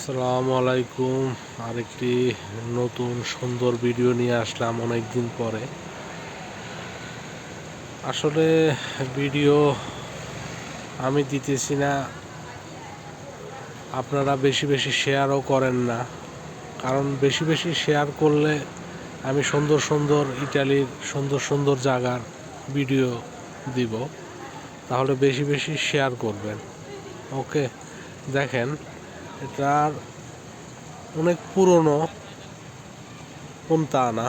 আসসালামু আলাইকুম। আরেকটি নতুন সুন্দর ভিডিও নিয়ে আসলাম অনেক দিন পরে। আসলে ভিডিও আমি দিতেছি না, আপনারা বেশি বেশি শেয়ারও করেন না, কারণ বেশি বেশি শেয়ার করলে আমি সুন্দর সুন্দর ইটালির সুন্দর সুন্দর জায়গার ভিডিও দিব, তাহলে বেশি বেশি শেয়ার করবেন। ওকে, দেখেন এটার অনেক পুরনো, ফোনতানা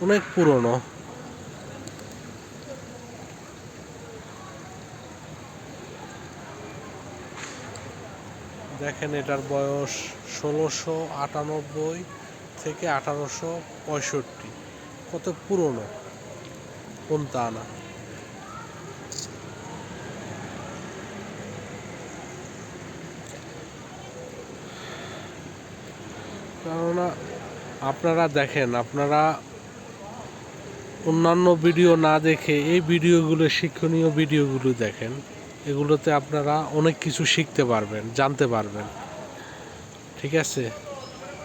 অনেক পুরনো। দেখেন এটার বয়স 1698 থেকে 1865। কত পুরনো ফোনতানা। কেননা আপনারা দেখেন, আপনারা অন্যান্য ভিডিও না দেখে এই ভিডিওগুলো, শিক্ষণীয় ভিডিওগুলো দেখেন। এগুলোতে আপনারা অনেক কিছু শিখতে পারবেন, জানতে পারবেন। ঠিক আছে,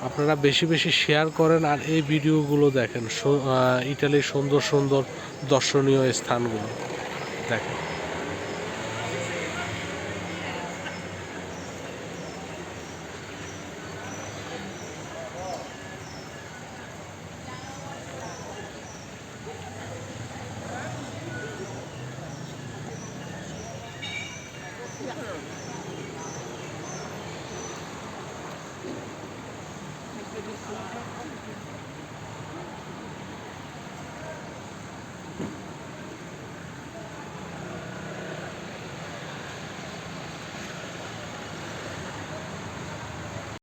আপনারা বেশি বেশি শেয়ার করেন আর এই ভিডিওগুলো দেখেন, ইটালির সুন্দর সুন্দর দর্শনীয় স্থানগুলো দেখেন।